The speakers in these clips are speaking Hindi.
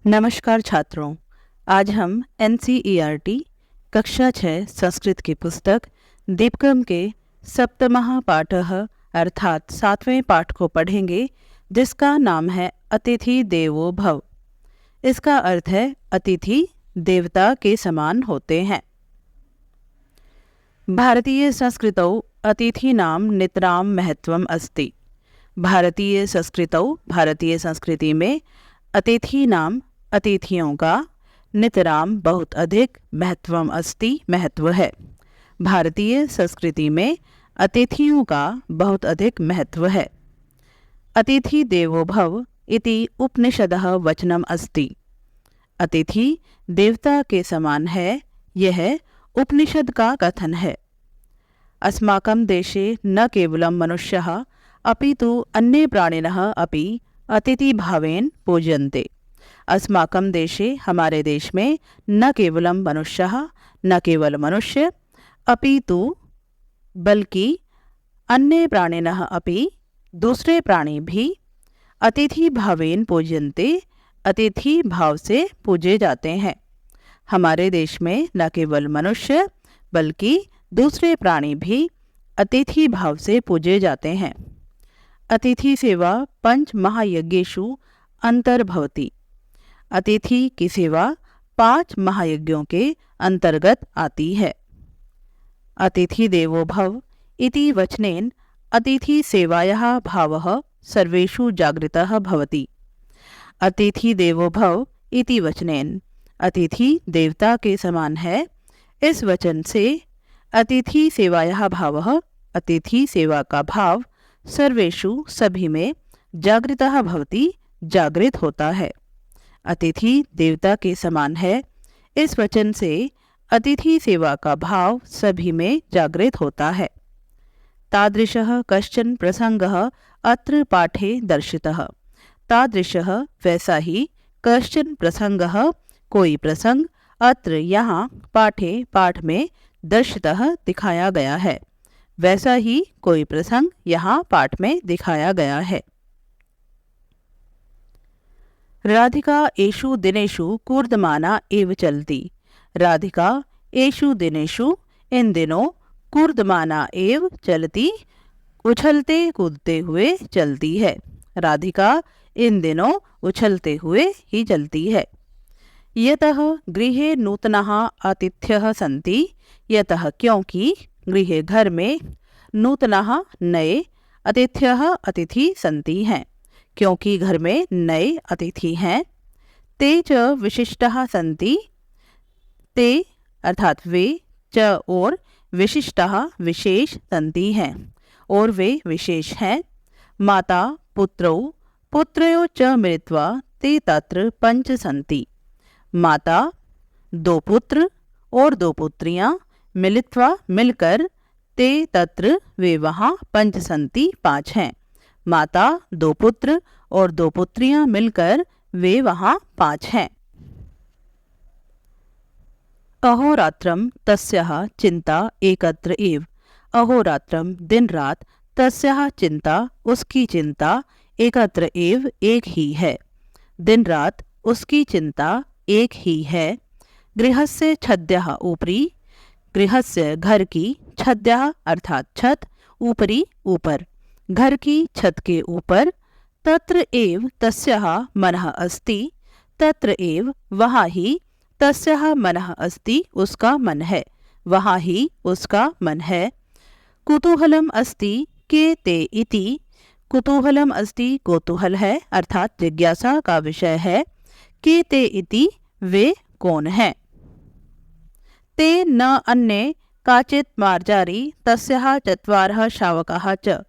नमस्कार छात्रों, आज हम NCERT कक्षा 6 संस्कृत की पुस्तक दीपकम के सप्तमः पाठः अर्थात 7वें पाठ को पढ़ेंगे, जिसका नाम है अतिथि देवो भव। इसका अर्थ है अतिथि देवता के समान होते हैं। भारतीय संस्कृतौ अतिथीनां नितरां महत्वम् अस्ति। भारतीय संस्कृति में अतिथीनाम अतिथियों का नितराम बहुत अधिक महत्व है। भारतीय संस्कृति में अतिथियों का बहुत अधिक महत्व है। अतिथि देवो भव इति उपनिषदः वचनम अस्ति। अतिथि देवता के समान है, यह उपनिषद का कथन है। अस्माकं देशे न केवलं मनुष्यः अपितु अन्ये प्राणिनः अपि अतिथिभावेन पूज्यन्ते। अस्माकं देशे हमारे देश में न केवलं मनुष्यः न केवल मनुष्य अपितु बल्कि अन्य प्राणिनः अपि दूसरे प्राणी भी अतिथि भावेन पूज्यन्ते, अतिथि भाव से पूजे जाते हैं। हमारे देश में न केवल मनुष्य बल्कि दूसरे प्राणी भी अतिथि भाव से पूजे जाते हैं। अतिथि सेवा पंच महायज्ञेषु अंतर्भवति। अतिथि की सेवा 5 महायज्ञों के अंतर्गत आती है। अतिथि देवो भव इति वचनेन अतिथि सेवायाः भावः सर्वेषु जागृतः भवति। अतिथि देवो भव इति वचनेन अतिथि देवता के समान है, इस वचन से अतिथि सेवायाः भावः अतिथि सेवा का भाव सर्वेषु सभी में जागृतः भवति जागृत होता है। अतिथि देवता के समान है, इस वचन से अतिथि सेवा का भाव सभी में जागृत होता है। तादृशः कश्चन प्रसंगः अत्र पाठे दर्शितः। तादृशः वैसा ही कश्चन प्रसंगः कोई प्रसंग अत्र यहाँ पाठ में दर्शितः दिखाया गया है। वैसा ही कोई प्रसंग यहाँ पाठ में दिखाया गया है। राधिका एषु दिनेषु कूर्दमाना एव चलती। राधिका एषु दिनेषु इन दिनों कूर्दमाना एव चलती, उछलते कूदते हुए चलती है। राधिका इन दिनों उछलते हुए ही चलती है। यतः गृहे नूतनः आतिथ्यः सन्ति। यतः क्योंकि गृहे घर में नूतनः नए अतिथ्यः अतिथि सन्ति हैं, क्योंकि घर में नए अतिथि हैं। ते च विशिष्टः सन्ति। ते अर्थात वे, च और विशिष्टः विशेष सन्ति हैं, और वे विशेष हैं। माता पुत्रौ पुत्रयो च मिलित्वा ते तत्र 5 सन्ति। माता 2 पुत्र और 2 पुत्रियां मिलित्वा मिलकर ते तत्र वे वहाँ 5 सन्ति 5 हैं। माता 2 पुत्र और 2 पुत्रियां मिलकर वे वहाँ 5 हैं। अहोरात्रम तस्याः चिंता एकत्र एव। अहोरात्रम दिन रात, तस्याः चिंता उसकी चिंता, एकत्र एव एक ही है। दिन रात उसकी चिंता एक ही है। गृहस्य छद्यः ऊपरी। गृहस्य घर की, छद्यः अर्थात छत, ऊपरी ऊपर, घर की छत के ऊपर। तत्र एव तस्याः मनः अस्ति। तत्र एव वहाँ ही, तस्याः मनः अस्ति उसका मन है, वहाँ ही उसका मन है। कुतूहलम अस्ति के ते इति। कुतूहलम अस्ति कौतूहल है अर्थात जिज्ञासा का विषय है। के ते इति वे कौन हैं। ते न अन्ये काचित् मार्जारी तस्याः 4 शावकाः च।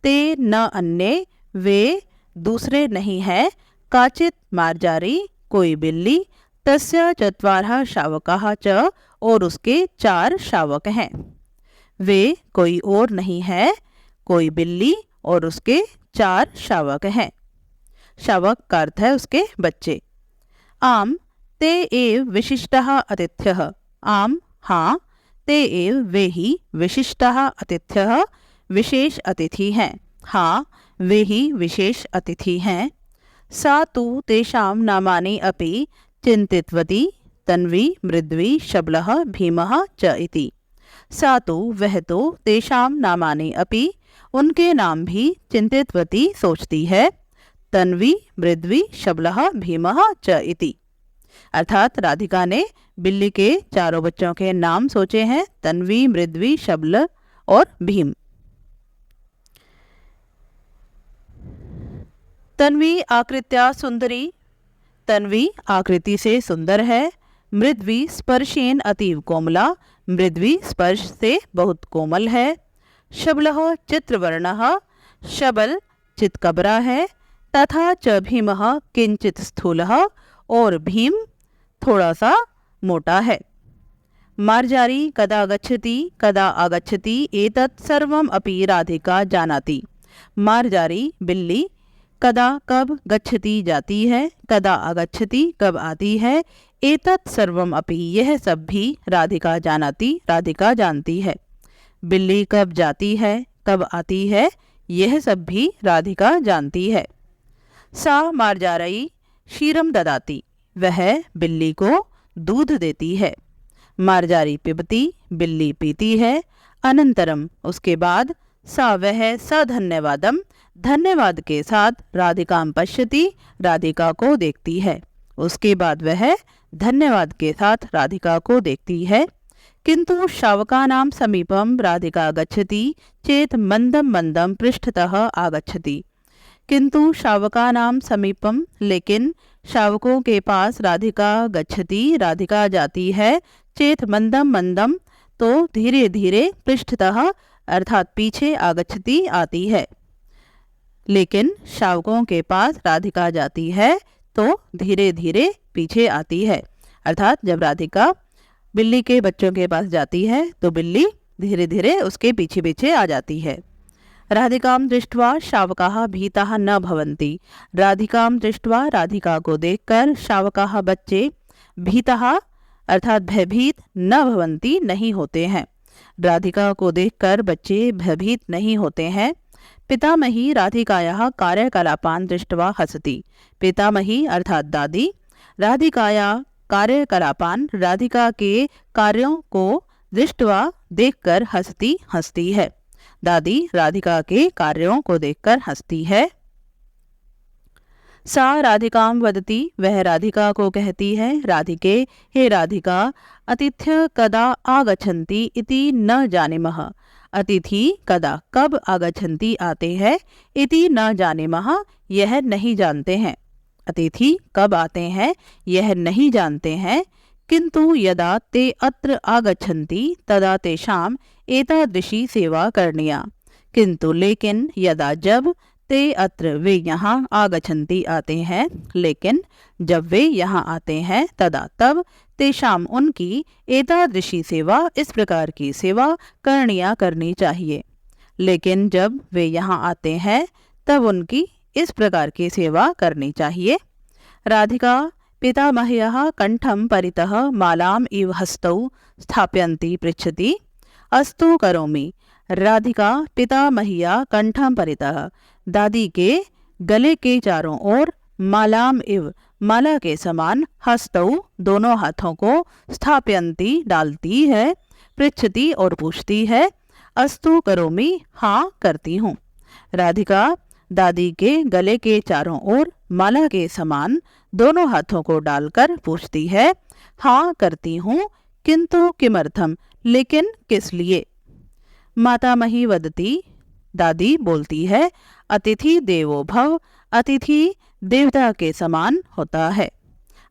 ते न अन्ये वे दूसरे नहीं है, काचित् मार्जारी कोई बिल्ली, तस्या 4 शावकाः च और उसके 4 शावक हैं। वे कोई और नहीं है, कोई बिल्ली और उसके 4 शावक हैं। शावक का अर्थ है उसके बच्चे। आम ते एव विशिष्टः अतिथ्यः। आम हाँ, ते एव वे ही, विशिष्टः अतिथ्यः विशेष अतिथि हैं। हाँ, वे ही विशेष अतिथि हैं। सा तु तेषां नामानि अपि चिन्तितवती तन्वी मृद्वी शबलः भीमः च इति। सा तु वह तो तेषां नामानि अपि उनके नाम भी चिंतितवती सोचती है तन्वी मृद्वी शबलः भीमः च इति। अर्थात राधिका ने बिल्ली के चारों बच्चों के नाम सोचे हैं तन्वी मृद्वी शबल और भीम। तन्वी आकृत्या सुंदरी, तन्वी आकृति से सुंदर है। मृद्वी स्पर्शेन अतीव कोमला, मृद्वी स्पर्श से बहुत कोमल है। शबलः चित्रवर्णः, शबल चितकबरा है। तथा च भीमः किंचित स्थूलः, और भीम थोड़ा सा मोटा है। मार्जारी कदा गच्छति कदा आगच्छति एतत् सर्वम् अपि राधिका जानाति। मार्जारी बिल्ली कदा कब गच्छति जाती है, कदा आगच्छति कब आती है, एतत् सर्वम अपि यह सब भी राधिका जानाति राधिका जानती है। बिल्ली कब जाती है कब आती है यह सब भी राधिका जानती है। सा मार्जारई क्षीरम ददाति, वह बिल्ली को दूध देती है। मार्जारी पिबती, बिल्ली पीती है। अनंतरम उसके बाद सा वह सधन्यवादम धन्यवाद के साथ राधिकाम पश्यति, राधिका को देखती है। उसके बाद वह धन्यवाद के साथ राधिका को देखती है। किंतु शावकानां समीपम राधिका गच्छति चेत मंदम मंदम पृष्ठतः आगच्छति। किंतु शावकानां समीपम, लेकिन शावकों के पास राधिका गच्छति राधिका जाती है, चेत मंदम मंदम तो धीरे धीरे, पृष्ठतः अर्थात पीछे, आगच्छति आती है। लेकिन शावकों के पास राधिका जाती है तो धीरे धीरे पीछे आती है। अर्थात जब राधिका बिल्ली के बच्चों के पास जाती है तो बिल्ली धीरे धीरे उसके पीछे पीछे आ जाती है। राधिकां दृष्ट्वा शावकाः भीताः न भवन्ति। राधिकां दृष्ट्वा राधिका को देखकर शावकाः बच्चे भीताः अर्थात भयभीत न भवन्ति नहीं होते हैं। राधिका को देखकर बच्चे भयभीत नहीं होते हैं। पितामही राधिकायाः कार्यकलापान् दृष्ट्वा हसति। पितामही अर्थात दादी राधिकाया कार्यकलापान राधिका के कार्यों को दृष्ट्वा देखकर हंसती है। दादी राधिका के कार्यों को देखकर हंसती है। सा राधिकां वदति, वह राधिका को कहती है राधिके हे राधिका अतिथ्य कदा आगच्छन्ति इति न जानीमः। अतिथि कदा कब आगच्छन्ति आते हैं, इति न जानीमः यह नहीं जानते हैं। अतिथि कब आते हैं यह नहीं जानते हैं। किंतु यदा ते अत्र आगच्छन्ति तदा तेषाम एतादृशी सेवा करणीया। किंतु लेकिन यदा जब ते अत्र वे यहाँ आगच्छन्ति आते हैं, लेकिन जब वे यहाँ आते हैं तदा तब तेषाम उनकी एतादृशी सेवा इस प्रकार की सेवा करणीया करनी चाहिए। लेकिन जब वे यहाँ आते हैं तब उनकी इस प्रकार की सेवा करनी चाहिए। राधिका पितामह्यः कंठं परितः मालाम इव हस्तौ स्थापयन्ती पृच्छति अस्तु करोमि। राधिका पितामह्या कंठं परितः दादी के गले के चारों ओर मालाम इव माला के समान हस्तौ दोनों हाथों को स्थापयन्ती डालती है, पृच्छति और पूछती है अस्तु करोमि हाँ करती हूँ। राधिका दादी के गले के चारों ओर माला के समान दोनों हाथों को डालकर पूछती है हाँ करती हूँ, किंतु किमर्थम लेकिन किस लिए। मातामही वदती, दादी बोलती है अतिथि देवो भव, अतिथि देवता के समान होता है।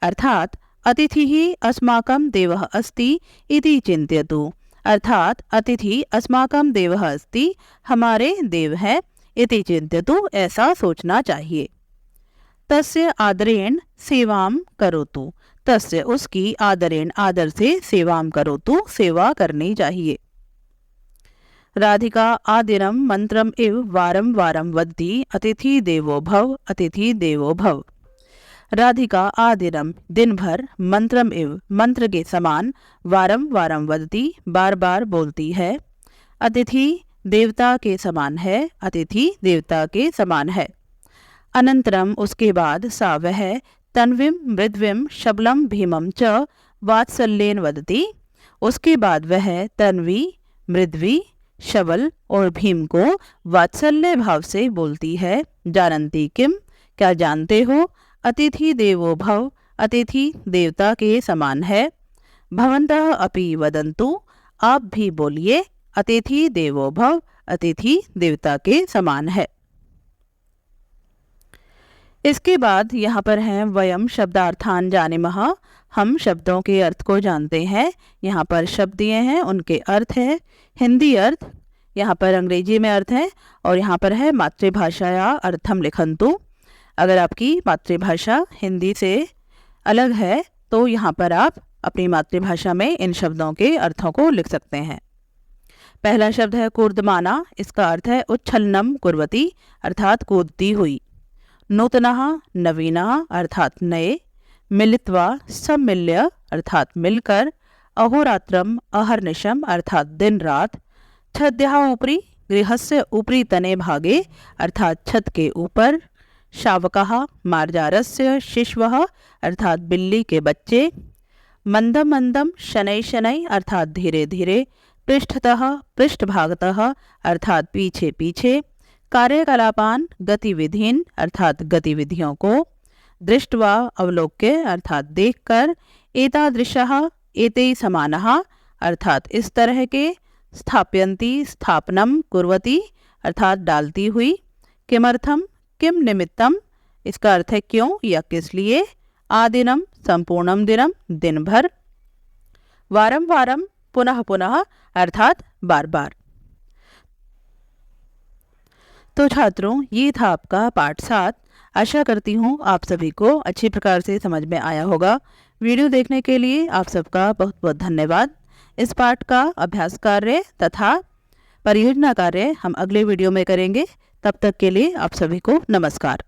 अर्थात अतिथि ही अस्माकं देवः अस्ति इति चिन्तयतु। अर्थात अतिथि अस्माकं देवः अस्ति, हमारे देव है, इति चिन्तयतु ऐसा सोचना चाहिए। तस्य आदरेण सेवां करोतु, तस्य उसकी आदरेण आदर से सेवां करोतु सेवा करनी चाहिए। राधिका आदिरम मंत्रम इव वारम वारम वदति अतिथि देवो भव, अतिथि देवो भव। राधिका आदिरम दिन भर, मंत्रम इव मंत्र के समान, वारम वारम वदति बार बार बोलती है। अतिथि देवता के समान है, अतिथि देवता के समान है। अनंतरम उसके बाद सा वह तन्वीं मृद्वीं शबलम भीमम च वात्सल्येन वदति। उसके बाद वह तन्वी, मृद्वी, शबल और भीम को वात्सल्य भाव से बोलती है। जानन्ति किम, क्या जानते हो? अतिथि देवो भव, अतिथि देवता के समान है। भवन्तः अपि वदन्तु, आप भी बोलिए। अतिथि देवो भव, अतिथि देवता के समान है। इसके बाद यहाँ पर है वयम शब्दार्थान जानीमः, हम शब्दों के अर्थ को जानते हैं। यहाँ पर शब्द दिए हैं, उनके अर्थ है। हिंदी अर्थ, यहाँ पर अंग्रेजी में अर्थ है, और यहाँ पर है मातृभाषाया अर्थम लिखन्तु। अगर आपकी मातृभाषा हिंदी से अलग है तो यहाँ पर आप अपनी मातृभाषा में इन शब्दों के अर्थों को लिख सकते हैं। पहला शब्द है कूर्दमाना, इसका अर्थ है उच्छलनम कुर्वती, अर्थात कूदती हुई। नूतनः, नवीनः, अर्थात नए। मिलित्वा, सम्मिल्य, अर्थात मिलकर। अहोरात्रम, अहर्निशम, अर्थात दिन रात। छद्यः ऊपरी, गृहस्य ऊपरी तने भागे, अर्थात छत के ऊपर। शावकः, मार्जारस्य शिशवः, अर्थात बिल्ली के बच्चे। मंदम मंदम, शनै शनै, अर्थात धीरे धीरे। पृष्ठतः, पृष्ठभागतः, अर्थात पीछे पीछे। कार्यकलापान, गतिविधीन, अर्थात गतिविधियों को। दृष्ट्वा, अवलोक्य, अर्थात देखकर। एतादृशः, एते समानः, अर्थात इस तरह के। स्थापयन्ति, स्थापनम कुर्वती, अर्थात डालती हुई। किमर्थम, किम निमित्तम, इसका अर्थ है क्यों या किस लिए। आदिनम, संपूर्णम दिनम, दिन भर। वारम वारम, पुनः पुनः, अर्थात बार बार। तो छात्रों, ये था आपका पाठ 7। आशा करती हूँ आप सभी को अच्छी प्रकार से समझ में आया होगा। वीडियो देखने के लिए आप सबका बहुत बहुत धन्यवाद। इस पाठ का अभ्यास कार्य तथा परियोजना कार्य हम अगले वीडियो में करेंगे। तब तक के लिए आप सभी को नमस्कार।